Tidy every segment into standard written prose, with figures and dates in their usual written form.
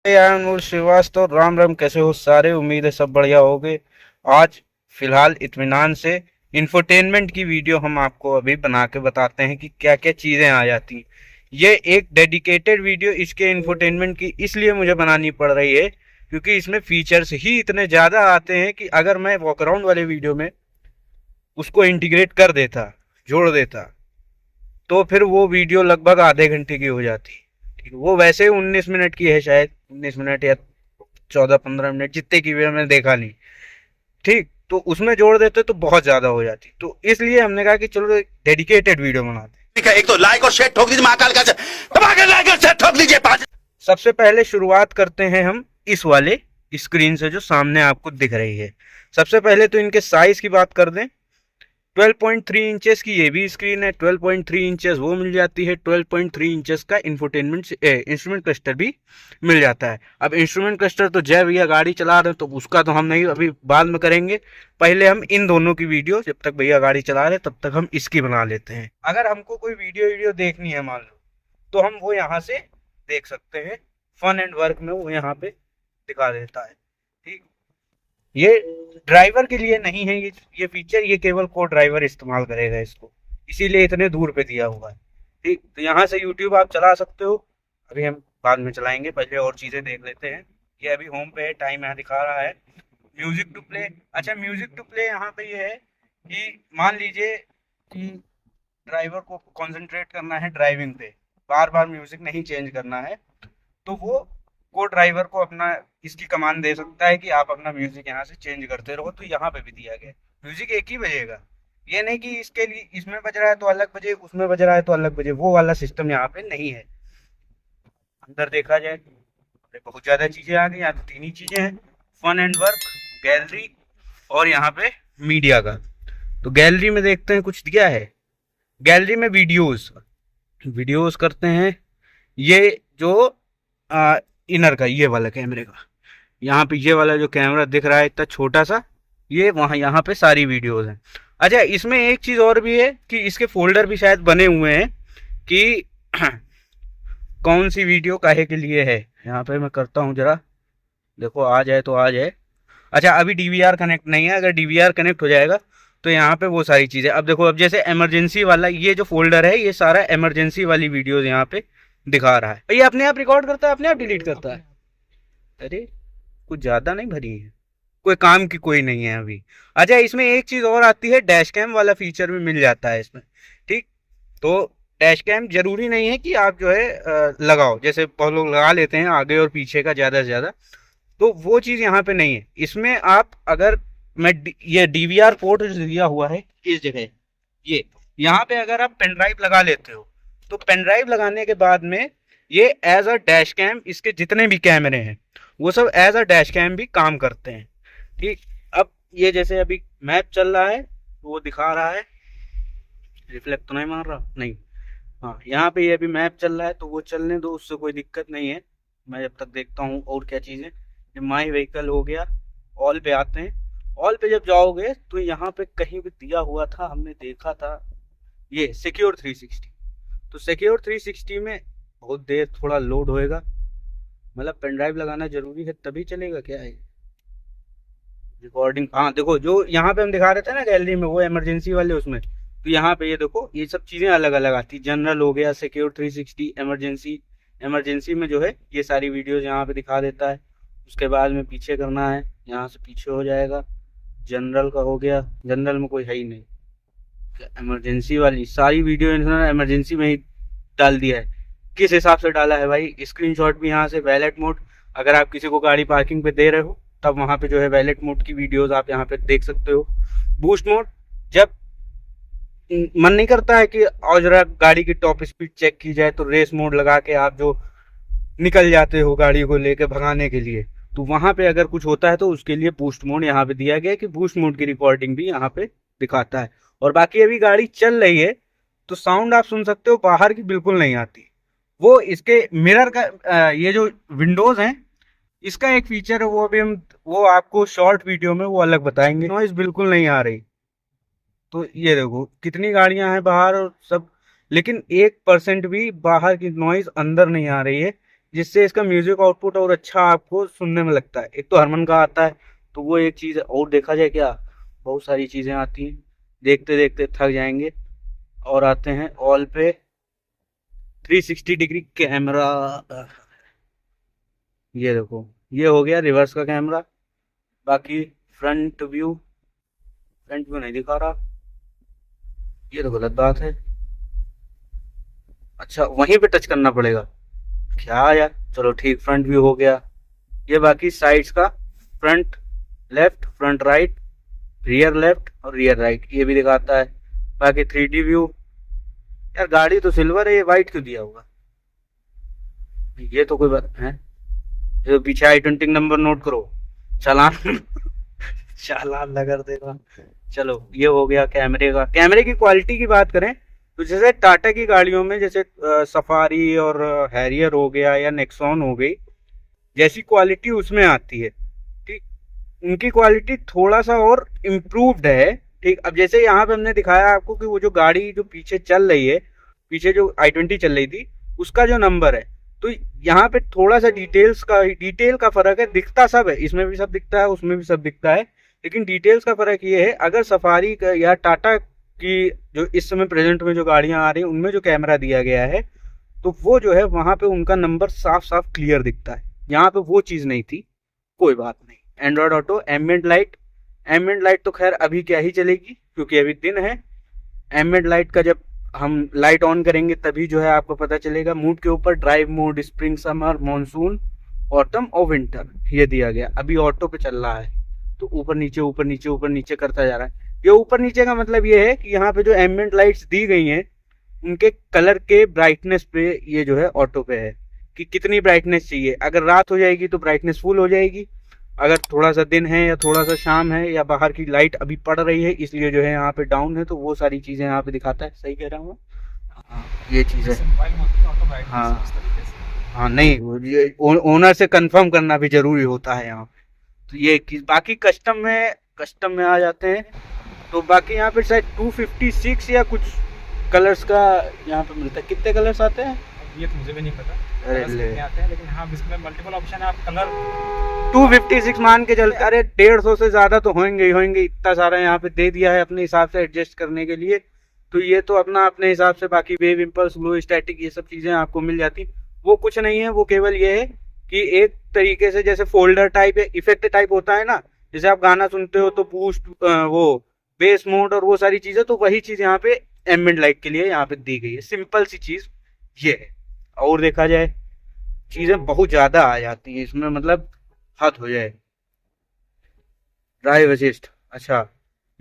यार अनमोल श्रीवास्तव, राम राम। कैसे हो सारे? उम्मीद है सब बढ़िया होगे। आज फिलहाल इत्मीनान से इंफोटेनमेंट की वीडियो हम आपको अभी बना के बताते हैं कि क्या क्या चीजें आ जाती हैं। ये एक डेडिकेटेड वीडियो इसके इंफोटेनमेंट की इसलिए मुझे बनानी पड़ रही है क्योंकि इसमें फीचर्स ही इतने ज्यादा आते हैं कि अगर मैं वॉकअराउंड वाले वीडियो में उसको इंटीग्रेट कर देता, जोड़ देता, तो फिर वो वीडियो लगभग आधे घंटे की हो जाती। ठीक है, वो वैसे 19 मिनट की है, शायद 19 मिनट या 14-15 मिनट, जितने की भी है, मैंने देखा नहीं। ठीक, तो उसमें जोड़ देते तो बहुत ज्यादा हो जाती, तो इसलिए हमने कहा कि चलो एक डेडिकेटेड वीडियो बनाते हैं। ठीक है, एक तो लाइक और शेयर ठोक दीजिए, महाकाल का दबा के लाइक और शेयर ठोक दीजिए। पांच सबसे पहले शुरुआत करते हैं हम इस वाले स्क्रीन से जो सामने आपको दिख रही है। सबसे पहले तो इनके साइज की बात कर दें। 12.3 इंचेस की ये भी स्क्रीन है, 12.3 इंचेस वो मिल जाती है, 12.3 इंचेस का इंफोटेनमेंट इंस्ट्रूमेंट क्लस्टर भी मिल जाता है। अब इंस्ट्रूमेंट क्लस्टर तो जय भैया गाड़ी चला रहे हैं तो उसका तो हम नहीं, अभी बाद में करेंगे। पहले हम इन दोनों की वीडियो, जब तक भैया गाड़ी चला रहे तब तक हम इसकी बना लेते हैं। अगर हमको कोई वीडियो देखनी है मान लो, तो हम वो यहाँ से देख सकते हैं। फन एंड वर्क में वो यहाँ पे दिखा देता है। ठीक, ये ड्राइवर के लिए नहीं है ये फीचर, ये केवल को ड्राइवर इस्तेमाल करेगा इसको, इसीलिए इतने दूर पे दिया हुआ है। ठीक, तो यहाँ से यूट्यूब आप चला सकते हो। अभी हम बाद में चलाएंगे, पहले और चीजें देख लेते हैं। ये अभी होम पे है, टाइम यहाँ दिखा रहा है। म्यूजिक टू प्ले, अच्छा म्यूजिक टू प्ले यहाँ पे ये है कि मान लीजिए कि ड्राइवर को कंसंट्रेट करना है ड्राइविंग पे, बार बार म्यूजिक नहीं चेंज करना है, तो वो को ड्राइवर को अपना इसकी कमांड दे सकता है कि आप अपना म्यूजिक यहाँ से चेंज करते रहो। तो यहाँ पे भी दिया गया म्यूजिक एक ही बजेगा, ये नहीं कि इसके लिए इसमें बज रहा है तो अलग बजे, उसमें बज रहा है तो अलग बजे, वो वाला सिस्टम यहाँ पे नहीं है। अंदर देखा जाए तो बहुत ज्यादा चीजें आ गई, यहाँ तो तीन ही चीजें हैं। फन एंड वर्क, गैलरी और यहाँ पे मीडिया का। तो गैलरी में देखते हैं कुछ दिया है। गैलरी में वीडियोस, वीडियोस करते हैं। ये जो इनर का ये वाला कैमरे का, यहाँ पे ये वाला जो कैमरा दिख रहा है इतना छोटा सा, ये वहाँ यहाँ पे सारी वीडियोस हैं। अच्छा, इसमें एक चीज और भी है कि इसके फोल्डर भी शायद बने हुए हैं कि कौन सी वीडियो काहे के लिए है। यहाँ पे मैं करता हूँ जरा, देखो आ जाए तो आ जाए। अच्छा, अभी डीवीआर कनेक्ट नहीं है, अगर डीवीआर कनेक्ट हो जाएगा तो यहाँ पे वो सारी चीजें। अब देखो, अब जैसे इमरजेंसी वाला ये जो फोल्डर है, ये सारा इमरजेंसी वाली वीडियोस यहाँ पे दिखा रहा है। ये अपने आप रिकॉर्ड करता है, अपने आप डिलीट करता है। अरे कुछ ज्यादा नहीं भरी है, कोई काम की कोई नहीं है अभी। अच्छा, इसमें एक चीज और आती है, डैश कैम वाला फीचर भी मिल जाता है इसमें। ठीक, तो डैश कैम जरूरी नहीं है कि आप जो है लगाओ, जैसे बहुत लोग लगा लेते हैं आगे और पीछे का ज्यादा से ज्यादा, तो वो चीज यहाँ पे नहीं है। इसमें आप अगर ये डीवीआर पोर्ट जो दिया हुआ है इस जगह, ये यहाँ पे अगर आप पेन ड्राइव लगा लेते हो, तो पेन ड्राइव लगाने के बाद में ये एज अ डैश कैम, इसके जितने भी कैमरे हैं वो सब एज अ डैश कैम भी काम करते हैं। ठीक, अब ये जैसे अभी मैप चल रहा है तो वो दिखा रहा है, रिफ्लेक्ट तो नहीं मार रहा, नहीं, हाँ यहाँ पे ये अभी मैप चल रहा है तो वो चलने दो, उससे कोई दिक्कत नहीं है। मैं जब तक देखता हूँ और क्या चीज़ें। ये माई व्हीकल हो गया, ऑल पे आते हैं। ऑल पे जब जाओगे तो यहाँ पे कहीं भी दिया हुआ था, हमने देखा था, ये सिक्योर 360। तो सिक्योर 360 में बहुत देर थोड़ा लोड होएगा, मतलब पेन ड्राइव लगाना जरूरी है तभी चलेगा क्या है रिकॉर्डिंग। हाँ देखो, जो यहाँ पे हम दिखा रहे थे ना गैलरी में, वो इमरजेंसी वाले उसमें, तो यहाँ पे ये देखो ये सब चीज़ें अलग अलग आती। जनरल हो गया, सिक्योर 360, इमरजेंसी। इमरजेंसी में जो है ये सारी वीडियोस यहाँ पे दिखा देता है। उसके बाद में पीछे करना है, यहाँ से पीछे हो जाएगा। जनरल का हो गया, जनरल में कोई है ही नहीं। इमरजेंसी वाली सारी वीडियो इन्होंने इमरजेंसी में ही डाल दिया है। किस हिसाब से डाला है भाई, स्क्रीनशॉट भी यहाँ से, वैलेट मोड, अगर आप किसी को गाड़ी पार्किंग पे दे रहे हो तब वहाँ पे जो है वैलेट मोड की वीडियोस आप यहाँ पे देख सकते हो। बूस्ट मोड, जब मन नहीं करता है कि और जरा गाड़ी की टॉप स्पीड चेक की जाए, तो रेस मोड लगा के आप जो निकल जाते हो गाड़ी को लेकर भगाने के लिए, तो वहां पे अगर कुछ होता है तो उसके लिए बूस्ट मोड यहाँ पे दिया गया है कि बूस्ट मोड की रिकॉर्डिंग भी यहाँ पे दिखाता है। और बाकी अभी गाड़ी चल रही है तो साउंड आप सुन सकते हो, बाहर की बिल्कुल नहीं आती। वो इसके मिरर का ये जो विंडोज हैं, इसका एक फीचर है, वो अभी हम वो आपको शॉर्ट वीडियो में वो अलग बताएंगे। नॉइज बिल्कुल नहीं आ रही, तो ये देखो कितनी गाड़ियां हैं बाहर और सब, लेकिन 1% भी बाहर की नॉइज अंदर नहीं आ रही है। जिससे इसका म्यूजिक आउटपुट और अच्छा आपको सुनने में लगता है। एक तो हरमन का आता है, तो वो एक चीज़ है। और देखा जाए क्या, बहुत सारी चीज़ें आती हैं, देखते देखते थक जाएंगे। और आते हैं ऑल पे, 360 डिग्री कैमरा। ये देखो, ये हो गया रिवर्स का कैमरा। बाकी फ्रंट व्यू नहीं दिखा रहा, ये तो गलत बात है। अच्छा, वहीं पे टच करना पड़ेगा क्या यार, चलो ठीक, फ्रंट व्यू हो गया। ये बाकी साइड्स का, front left, front right, rear left और रियर राइट, ये भी दिखाता है। बाकी 3D व्यू। यार गाड़ी तो सिल्वर है, ये वाइट क्यों दिया होगा? ये तो कोई बात है। ये तो पीछे I20 नंबर नोट करो, चालान चालान लगा देगा। चलो, ये हो गया कैमरे का। कैमरे की क्वालिटी की बात करें तो जैसे टाटा की गाड़ियों में, जैसे सफारी और हैरियर हो गया या नेक्सॉन हो गई, जैसी क्वालिटी उसमें आती है, ठीक, उनकी क्वालिटी थोड़ा सा और इम्प्रूव्ड है। ठीक, अब जैसे यहाँ पे हमने दिखाया आपको कि वो जो गाड़ी जो पीछे चल रही है, पीछे जो I20 चल रही थी, उसका जो नंबर है, तो यहाँ पे थोड़ा सा डिटेल का फर्क है। दिखता सब है, इसमें भी सब दिखता है, उसमें भी सब दिखता है, लेकिन डिटेल्स का फर्क ये है। अगर सफारी का या टाटा की जो इस समय प्रेजेंट में जो गाड़ियां आ रही हैं, उनमें जो कैमरा दिया गया है, तो वो जो है वहां पे उनका नंबर साफ साफ क्लियर दिखता है। यहाँ पे वो चीज नहीं थी। कोई बात नहीं। एंड्रॉयड ऑटो, एम्बिएंट लाइट तो खैर अभी क्या ही चलेगी, क्योंकि अभी दिन है। एम्बिएंट लाइट का जब हम लाइट ऑन करेंगे तभी जो है आपको पता चलेगा। मूड के ऊपर drive mode, spring, summer, monsoon, autumn और विंटर ये दिया गया। अभी ऑटो पे चल रहा है, तो ऊपर नीचे करता जा रहा है। ये ऊपर नीचे का मतलब ये है कि यहाँ पे जो एम्बिएंट लाइट्स दी गई हैं, उनके कलर के ब्राइटनेस पे ये जो है ऑटो पे है कि कितनी ब्राइटनेस चाहिए। अगर रात हो जाएगी तो ब्राइटनेस फुल हो जाएगी, अगर थोड़ा सा दिन है या थोड़ा सा शाम है या बाहर की लाइट अभी पड़ रही है इसलिए जो है यहाँ पे डाउन है, तो वो सारी चीजें यहाँ पे दिखाता है। सही कह रहा हूँ? हाँ, ये चीज है। हाँ हाँ, नहीं, ये ओनर से कंफर्म करना भी जरूरी होता है यहाँ पे। तो ये बाकी कस्टम में आ जाते हैं, तो बाकी यहाँ पे शायद 256 या कुछ कलर्स का यहाँ पे मिलता है। कितने कलर्स आते हैं ये तो मुझे भी नहीं पता, अरे कलर्स ले, कितने आते हैं, लेकिन हाँ इसमें मल्टीपल ऑप्शन है। आप कलर 256 मान के चलते। अरे 150 से ज्यादा तो होंगे। इतना सारा यहाँ पे दे दिया है अपने हिसाब से एडजस्ट करने के लिए। तो ये तो अपने हिसाब से, बाकी वेव, इम्पल्स, ग्लो, स्टैटिक, ये सब चीजें आपको मिल जाती। वो कुछ नहीं है, वो केवल ये है कि एक तरीके से जैसे फोल्डर टाइप है, इफेक्ट टाइप होता है ना, जैसे आप गाना सुनते हो तो बूस्ट, वो बेस मोड और वो सारी चीजें, तो वही चीज यहाँ पे एम्बिएंट लाइट के लिए यहाँ पे दी गई है। सिंपल सी चीज ये है। और देखा जाए चीजें बहुत ज्यादा आ जाती हैं इसमें, मतलब हद हो जाए। ड्राइव असिस्ट, अच्छा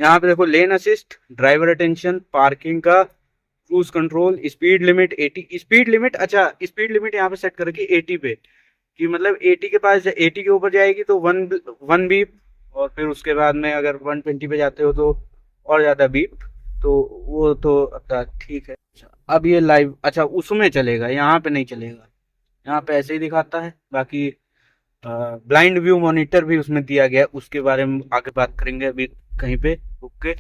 यहाँ पे देखो, lane assist, driver attention, parking का, cruise control, speed limit 80, speed limit, अच्छा स्पीड लिमिट यहाँ पे सेट कर रखी 80 पे, कि मतलब 80 के पास, 80 के ऊपर जाएगी तो वन बीप, और फिर उसके बाद में अगर 120 पे जाते हो तो और ज्यादा बीप। तो वो तो अच्छा ठीक है। अब ये लाइव, अच्छा उसमें चलेगा, यहाँ पे नहीं चलेगा, यहाँ पे ऐसे ही दिखाता है। बाकी ब्लाइंड व्यू मॉनिटर भी उसमें दिया गया है, उसके बारे में आगे बात करेंगे अभी कहीं पे रुक के।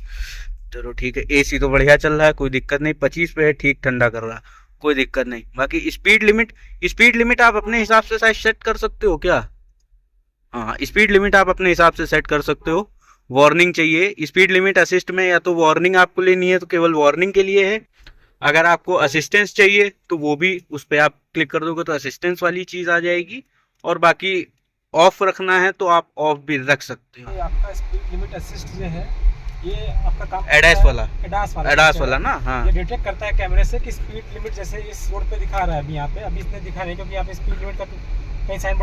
चलो ठीक है, एसी तो बढ़िया चल रहा है, कोई दिक्कत नहीं, 25 पे है, ठीक ठंडा कर रहा है, कोई दिक्कत नहीं। बाकी स्पीड लिमिट आप अपने हिसाब से शायद सेट कर सकते हो क्या? हाँ, स्पीड लिमिट आप अपने हिसाब से सेट कर सकते हो। वार्निंग चाहिए स्पीड लिमिट असिस्ट में, या तो वार्निंग आपको लेनी है तो केवल वार्निंग के लिए है। अगर आपको असिस्टेंस चाहिए तो वो भी उस पर आप क्लिक कर दोगे तो असिस्टेंस वाली चीज आ जाएगी। और बाकी ऑफ रखना है तो आप ऑफ भी रख सकते हो। आपका स्पीड लिमिट असिस्ट जो है, ये आपका काम एडास वाला ना, हाँ, ये डिटेक्ट करता है कैमरे से कि स्पीड लिमिट जैसे इस रोड पे दिखा रहा है अभी यहाँ पे, अभी इसने दिखा नहीं क्योंकि यहाँ पे स्पीड लिमिट का कहीं साइन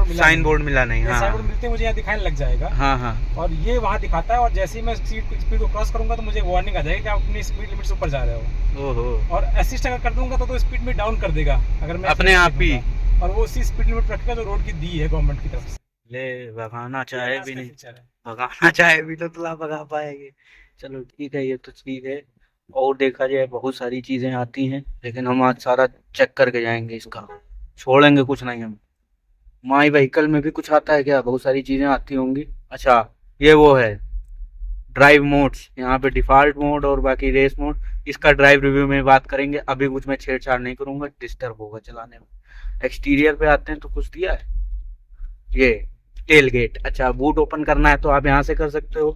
बोर्ड मिला नहीं। हाँ, साइन बोर्ड मिलते मुझे यहाँ दिखाने लग जाएगा। हाँ हाँ, और ये वहाँ दिखाता है, और जैसे ही मैं स्पीड को क्रॉस करूंगा तो मुझे वार्निंग आ जाएगी कि आप अपनी स्पीड लिमिट से ऊपर जा रहे हो। ओहो। और असिस्ट अगर कर दूंगा तो स्पीड में डाउन कर देगा अगर मैं अपने आप ही, और वो उसी स्पीड लिमिट रखेगा जो रोड की दी है गवर्नमेंट की तरफ से। ले भगाना चाहे भी नहीं, फीचर है। भगाना चाहे भी तो ला भगा पाएंगे। चलो ठीक है, ये तो ठीक है। और देखा जाए बहुत सारी चीजें आती हैं, लेकिन हम आज सारा चेक करके जाएंगे, इसका छोड़ेंगे कुछ नहीं हम। माई व्हीकल में भी कुछ आता है क्या? बहुत सारी चीजें आती होंगी। अच्छा, ये वो है ड्राइव मोड्स, यहाँ पे डिफॉल्ट मोड और बाकी रेस मोड। इसका ड्राइव रिव्यू में बात करेंगे, अभी कुछ मैं छेड़छाड़ नहीं करूंगा, डिस्टर्ब होगा चलाने में। एक्सटीरियर पे आते हैं तो कुछ दिया है, ये टेल गेट। अच्छा, बूट ओपन करना है तो आप यहाँ से कर सकते हो।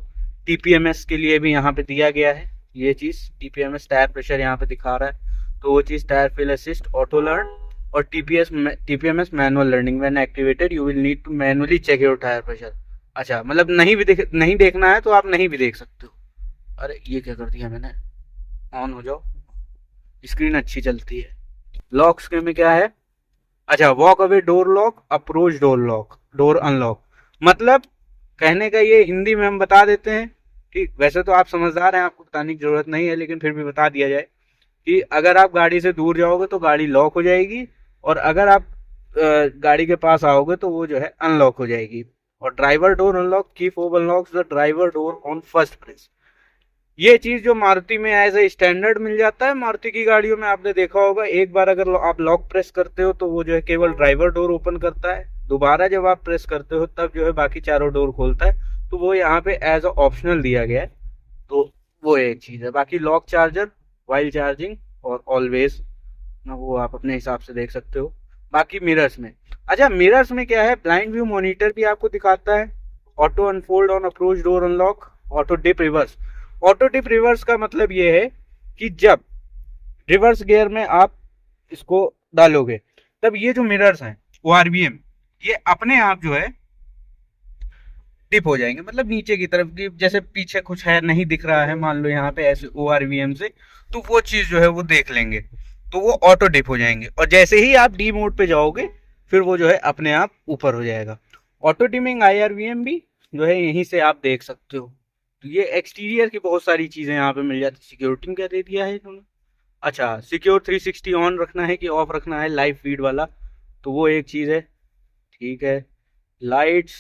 टीपीएमएस के लिए भी यहाँ पे दिया गया है ये चीज, टीपीएमएस टायर प्रेशर यहाँ पे दिखा रहा है, तो वो चीज tyre fill assist, auto learn और TPMS manual learning. When activated you will need to manually check your tyre pressure. अच्छा, मतलब नहीं देखना है तो आप नहीं भी देख सकते हो। अरे ये क्या कर दिया मैंने, ऑन हो जाओ, स्क्रीन अच्छी चलती है। लॉक्स के में क्या है, अच्छा, walk away door lock, approach door lock, door unlock. मतलब कहने का ये हिंदी में हम बता देते हैं, ठीक। वैसे तो आप समझदार हैं, आपको बताने की जरूरत नहीं है, लेकिन फिर भी बता दिया जाए कि अगर आप गाड़ी से दूर जाओगे तो गाड़ी लॉक हो जाएगी, और अगर आप गाड़ी के पास आओगे तो वो जो है अनलॉक हो जाएगी। और ड्राइवर डोर अनलॉक, की fob unlocks the driver door on first press. ये चीज जो मारुति में एज ए स्टैंडर्ड मिल जाता है, मारुति की गाड़ियों में आपने देखा होगा, एक बार अगर आप लॉक प्रेस करते हो तो वो जो है केवल ड्राइवर डोर ओपन करता है, दोबारा जब आप प्रेस करते हो तब जो है बाकी चारों डोर खोलता है। तो वो यहाँ पे एज ऑप्शनल दिया गया है, तो वो एक चीज है। बाकी लॉक चार्जर, वाइल चार्जिंग और ऑलवेज, वो आप अपने हिसाब से देख सकते हो। बाकी मिरर्स में, अच्छा मिरर्स में क्या है, ब्लाइंड व्यू मॉनिटर भी आपको दिखाता है, auto unfold on approach door unlock, auto dip reverse. Auto dip reverse का मतलब ये है कि जब रिवर्स गियर में आप इसको डालोगे तब ये जो मिरर्स हैं ORVM, ये अपने आप जो है डिप हो जाएंगे, मतलब नीचे की तरफ की, जैसे पीछे कुछ है नहीं दिख रहा है मान लो यहाँ पे ऐसे ORVM से, तो वो चीज जो है वो देख लेंगे, तो वो ऑटो डिप हो जाएंगे। और जैसे ही आप डी मोड पे जाओगे फिर वो जो है अपने आप ऊपर हो जाएगा। ऑटो डिमिंग IRVM भी जो है यहीं से आप देख सकते हो। तो ये एक्सटीरियर की बहुत सारी चीजें यहाँ पे मिल जाती। सिक्योरिटी क्या दे दिया है इन्होंने, अच्छा सिक्योर 360 ऑन रखना है कि ऑफ रखना है, लाइव फीड वाला, तो वो एक चीज है, ठीक है। लाइट्स,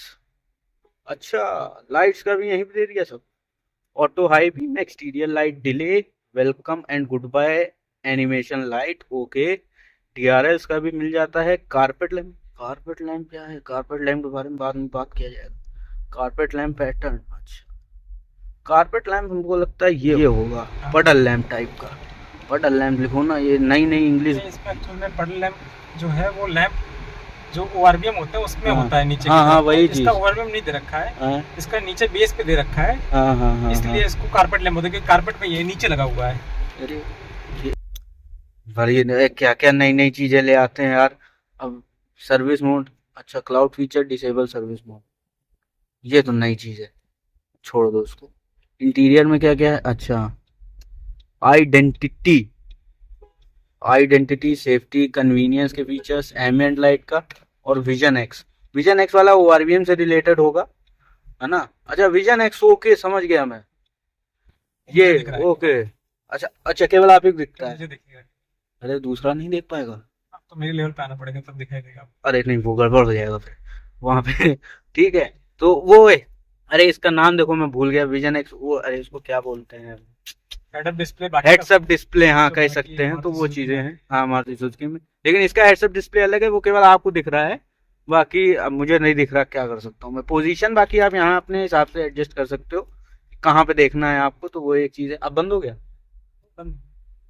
अच्छा लाइट्स का भी यहीं पे दे दिया सब। Auto high beam, exterior light delay, welcome and goodbye, animation light, okay. DRLs का भी मिल जाता है। कारपेट लैम्प, कारपेट लैम्प क्या है, कारपेट लैम्प के बारे में बाद में बात किया जाएगा। कारपेट लैम्प पैटर्न, अच्छा कारपेट लैम्प हमको लगता है ये होगा पडल लैम्प टाइप का। पडल लैम्प लिखो ना, ये नई इंग्लिश। इसमें एक्चुअल में पडल लैम्प जो है वो लैम्प जो ORVM होता है उसमें होता है नीचे। हाँ वही चीज। इसका ORVM नहीं दे रखा है, इसका नीचे बेस पे दे रखा है, इसलिए इसको कारपेट लैम्प बोलते हैं, कारपेट पे ये नीचे लगा हुआ है। अरे भाई क्या क्या नई चीजें ले आते हैं यार। अब सर्विस मोड, अच्छा cloud feature disable service mode, ये तो नई चीज है, छोड़ दो उसको। इंटीरियर में क्या क्या है, अच्छा आइडेंटिटी, सेफ्टी, कन्वीनियंस के फीचर्स, एम्बिएंट लाइट का, और विजन एक्स वाला ORVM से रिलेटेड होगा, है ना। अच्छा विजन एक्स, ओके समझ गया मैं, ये ओके। अच्छा केवल आप ही दिखता है, अरे दूसरा नहीं देख पाएगा, तो मेरे लेवल पे आना पड़ेगा तब दिखाई देगा। अरे नहीं वो गड़बड़ हो जाएगा फिर वहां पे ठीक है, तो वो है, अरे इसका नाम देखो मैं भूल गया, विजन एक्स, वो अरे इसको क्या बोलते हैं, हेडसअप डिस्प्ले, हाँ कह सकते हैं, तो वो चीजें हैं हाँ मारुति सुजुकी में। लेकिन इसका हेडसअप डिस्प्ले अलग है, वो केवल आपको दिख रहा है, बाकी अब मुझे नहीं दिख रहा, क्या कर सकता हूँ मैं। पोजीशन बाकी आप यहाँ अपने हिसाब से एडजस्ट कर सकते हो, कहाँ पे देखना है आपको, तो वो एक चीज है। अब बंद हो गया,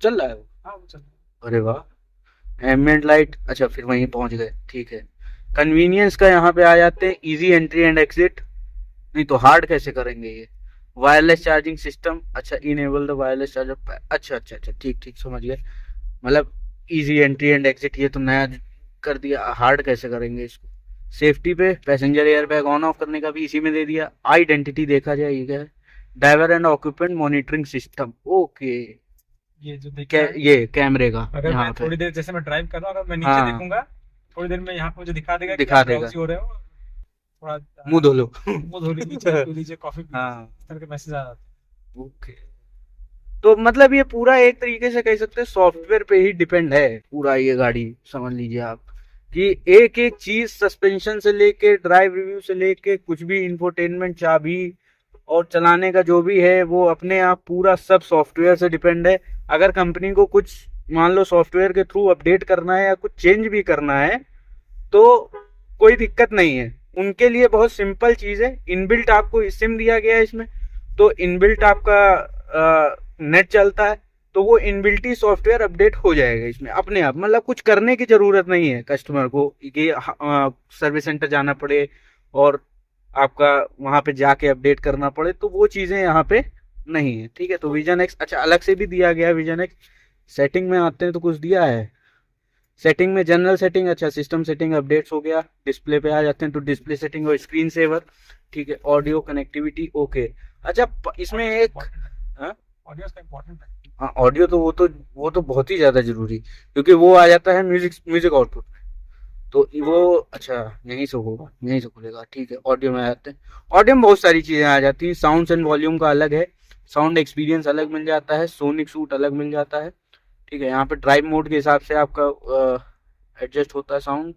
चल रहा है वो, हाँ वो चल। अरे वाह। एम्बिएंट लाइट, अच्छा फिर वहीं पहुंच गए, ठीक है। कन्वीनियंस का यहाँ पे आ जाते हैं, इजी एंट्री एंड एग्जिट, नहीं तो हार्ड कैसे करेंगे ये। वायरलेस चार्जिंग सिस्टम, अच्छा इनेबल द वायरलेस चार्जर, अच्छा ठीक समझ गए, मतलब इजी एंट्री एंड एग्जिट, ये तो नया कर दिया, हार्ड कैसे करेंगे इसको। सेफ्टी पे पैसेंजर एयरबैग ऑन ऑफ करने का भी इसी में दे दिया। आइडेंटिटी देखा जाए, ये क्या है, driver and occupant monitoring system, okay. ये जो ये कैमरे का, अगर मैं थोड़ी देर जैसे मैं ड्राइव कर रहा हूँ, अगर मैं नीचे देखूंगा थोड़ी देर में यहाँ पे मुझे दिखा देगा हो रहे हो, थोड़ा मुंह धो लो नीचे कॉफी इस तरह के मैसेज आ जाते हैं। ओके, तो मतलब ये पूरा एक तरीके से कह सकते हैं सॉफ्टवेयर पे ही डिपेंड है पूरा ये गाड़ी, समझ लीजिए आप कि एक एक चीज, सस्पेंशन से लेके ड्राइव रिव्यू से लेके कुछ भी, इंफोटेनमेंट, चाबी और चलाने का जो भी है वो अपने आप पूरा सब सॉफ्टवेयर से डिपेंड है। अगर कंपनी को कुछ मान लो सॉफ्टवेयर के थ्रू अपडेट करना है या कुछ चेंज भी करना है तो कोई दिक्कत नहीं है, उनके लिए बहुत सिंपल चीज है। इनबिल्ट आपको सिम दिया गया है इसमें, तो इनबिल्ट आपका नेट चलता है, तो वो इनबिल्टी सॉफ्टवेयर अपडेट हो जाएगा इसमें अपने आप, मतलब कुछ करने की जरूरत नहीं है कस्टमर को कि सर्विस सेंटर जाना पड़े और आपका वहां पे जाके अपडेट करना पड़े, तो वो चीजें यहाँ पे नहीं है। ठीक है, तो विजन एक्स अच्छा अलग से भी दिया गया है। विजन एक्स सेटिंग में आते हैं तो कुछ दिया है सेटिंग में, जनरल सेटिंग, अच्छा सिस्टम सेटिंग अपडेट्स हो गया। डिस्प्ले पे आ जाते हैं तो डिस्प्ले सेटिंग और स्क्रीन सेवर, ठीक है। Audio connectivity okay. अच्छा इसमें एक ऑडियो का इम्पोर्टेंट है। हाँ ऑडियो तो वो तो बहुत ही ज्यादा जरूरी, क्योंकि वो आ जाता है म्यूजिक आउटपुट में, तो वो अच्छा यहीं से होगा, यहीं से खुलेगा। ठीक है, ऑडियो में आ जाते हैं। ऑडियो में बहुत सारी चीजें आ जाती हैं। साउंड एंड वॉल्यूम का अलग है, साउंड एक्सपीरियंस अलग मिल जाता है, सोनिक सूट अलग मिल जाता है। ठीक है, यहाँ पे ड्राइव मोड के हिसाब से आपका एडजस्ट होता है साउंड।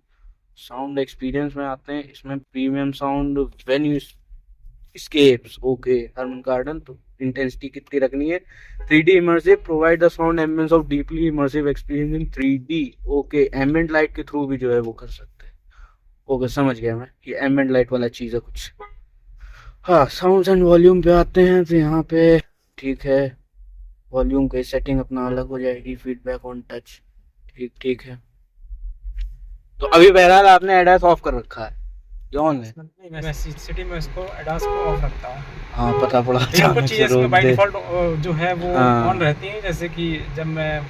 साउंड एक्सपीरियंस में आते हैं, इसमें premium sound venue scapes okay. Harman Kardon तो इंटेंसिटी कितनी रखनी है। 3D immersive provide the sound ambience of deeply immersive experience in 3D okay. Ambient light के थ्रू भी जो है वो कर सकते हैं ओके, समझ गया मैं कि एम्बिएंट लाइट वाला चीज़ है कुछ। हाँ साउंड एंड वॉल्यूम पे आते हैं तो यहाँ पे ठीक है, वॉल्यूम की सेटिंग अपना अलग हो जाएगी। फीडबैक ऑन टच ठीक है। तो अभी बहरहाल आपने एडास ऑफ कर रखा है जो ऑन है। नहीं, मैं सिटी में इसको एडास को ऑफ रखता हूँ। हाँ पता पड़ा लेकिन अचानक कुछ से चीज़ें इसमें रोक बाय दे। डिफॉल्ट जो है वो हाँ। ऑन रहती हैं, जैसे कि जब मैं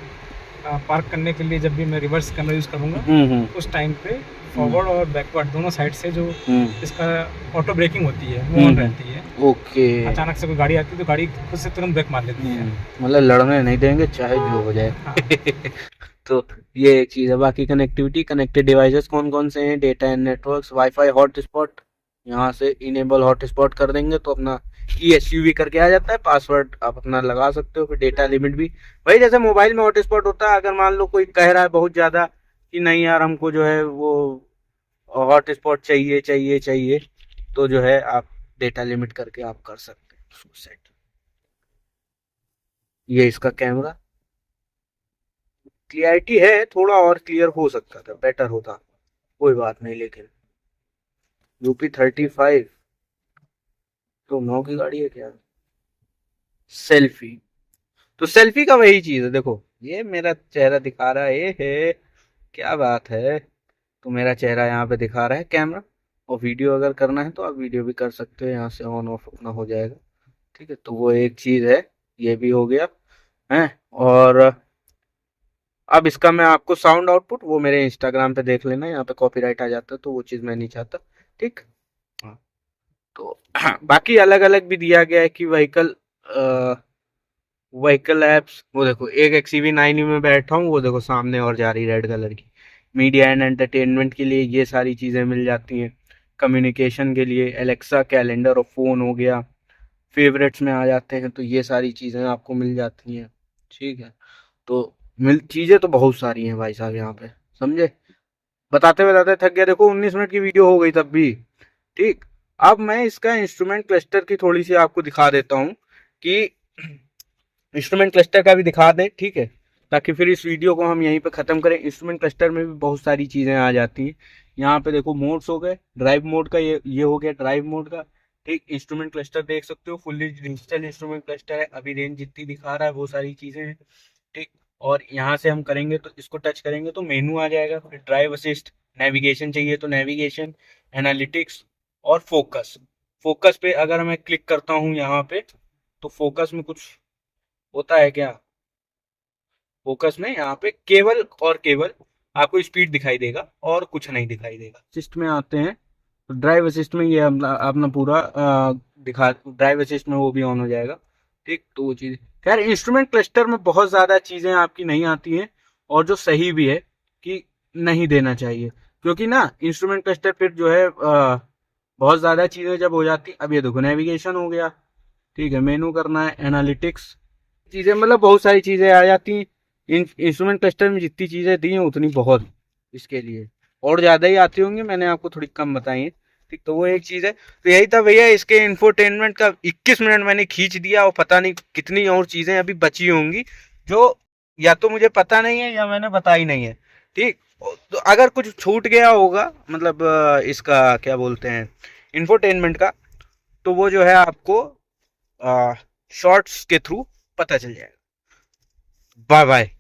पार्क करने के लिए जब भी मैं रिवर्स कैमरा यूज़ करूँगा उस टाइम पे फॉरवर्ड और बैकवर्ड दोनों साइड से जो इसका ऑटो ब्रेकिंग होती है वो ऑन रहती है। ओके, अचानक से कोई गाड़ी आती है तो गाड़ी खुद से तुरंत ब्रेक मार लेती है। मतलब लड़ने नहीं देंगे चाहे जो हो जाए। हाँ। तो ये एक चीज है। बाकी कनेक्टिविटी, कनेक्टेड डिवाइसेस कौन कौन से हैं, data and networks, wifi hotspot, यहाँ से इनेबल हॉटस्पॉट कर देंगे तो अपना ESUV करके आ जाता है, पासवर्ड आप अपना लगा सकते हो। फिर डेटा लिमिट भी भाई जैसे मोबाइल में हॉटस्पॉट होता है, अगर मान लो कोई कह रहा है बहुत ज्यादा कि नहीं यार हमको जो है वो हॉटस्पॉट चाहिए तो जो है आप डेटा लिमिट करके आप कर सकते हैं उसको सेट। ये इसका कैमरा क्लियरिटी है, थोड़ा और क्लियर हो सकता था, बेटर होता, कोई बात नहीं। लेकिन UP35 तो 9 की गाड़ी है क्या। सेल्फी, तो सेल्फी का वही चीज है, देखो ये मेरा चेहरा दिखा रहा है, ये है क्या बात है। तो मेरा चेहरा यहाँ पे दिखा रहा है कैमरा, और वीडियो अगर करना है तो आप वीडियो भी कर सकते हो, यहाँ से ऑन ऑफ अपना हो जाएगा। ठीक है, तो वो एक चीज है, ये भी हो गया है। और अब इसका मैं आपको साउंड आउटपुट वो मेरे इंस्टाग्राम पे देख लेना, यहाँ पे कॉपीराइट आ जाता है तो वो चीज़ मैं नहीं चाहता। ठीक, हाँ तो बाकी अलग अलग भी दिया गया है कि व्हीकल एप्स, वो देखो एक XEV9 में बैठा हूँ, वो देखो सामने और जा रही रेड कलर की। मीडिया एंड एंटरटेनमेंट के लिए ये सारी चीज़ें मिल जाती हैं। कम्युनिकेशन के लिए एलेक्सा, कैलेंडर और फ़ोन हो गया। फेवरेट्स में आ जाते हैं तो ये सारी चीज़ें आपको मिल जाती हैं। ठीक है, तो चीज़ें तो बहुत सारी हैं भाई साहब यहाँ पे, समझे। बताते बताते थक गया, देखो 19 मिनट की वीडियो हो गई तब भी। ठीक, अब मैं इसका इंस्ट्रूमेंट क्लस्टर की थोड़ी सी आपको दिखा देता हूँ कि इंस्ट्रूमेंट क्लस्टर का भी दिखा दें, ठीक है, ताकि फिर इस वीडियो को हम यहीं पे ख़त्म करें। इंस्ट्रूमेंट क्लस्टर में भी बहुत सारी चीज़ें आ जाती हैं। यहाँ पे देखो मोड्स हो गए, ड्राइव मोड का ये हो गया ड्राइव मोड का। ठीक, इंस्ट्रूमेंट क्लस्टर देख सकते हो, फुल्ली डिजिटल इंस्ट्रूमेंट क्लस्टर है, अभी रेंज जितनी दिखा रहा है वो सारी चीज़ें हैं। ठीक, और यहाँ से हम करेंगे तो इसको टच करेंगे तो मेनू आ जाएगा, फिर ड्राइव असिस्ट, नेविगेशन चाहिए तो नेविगेशन, एनालिटिक्स और फोकस। फोकस पे अगर मैं क्लिक करता हूँ यहाँ पे तो फोकस में कुछ होता है क्या, फोकस में यहाँ पे केवल और केवल आपको स्पीड दिखाई देगा और कुछ नहीं दिखाई देगा। असिस्ट में आते हैं तो ड्राइव असिस्ट में ये अपना पूरा दिखा, ड्राइव असिस्ट में वो भी ऑन हो जाएगा। ठीक, तो वो चीज़ खैर इंस्ट्रूमेंट क्लस्टर में बहुत ज़्यादा चीज़ें आपकी नहीं आती हैं, और जो सही भी है कि नहीं देना चाहिए, क्योंकि ना इंस्ट्रूमेंट क्लस्टर फिर जो है बहुत ज़्यादा चीज़ें जब हो जाती। अब ये देखो नेविगेशन हो गया, ठीक है, मेनू करना है, एनालिटिक्स चीज़ें, मतलब बहुत सारी चीज़ें आ जाती हैं। इंस्ट्रूमेंट क्लस्टर में जितनी चीज़ें दी हैं उतनी बहुत इसके लिए, और ज़्यादा ही आती होंगी, मैंने आपको थोड़ी कम बताई है। ठीक, तो वो एक चीज़ है। तो यही था भैया इसके इंफोटेनमेंट का। 21 मिनट मैंने खींच दिया, और पता नहीं कितनी और चीज़ें अभी बची होंगी जो या तो मुझे पता नहीं है या मैंने बताई नहीं है। ठीक, तो अगर कुछ छूट गया होगा, मतलब इसका क्या बोलते हैं इंफोटेनमेंट का, तो वो जो है आपको शॉर्ट्स के थ्रू पता चल जाएगा। Bye bye.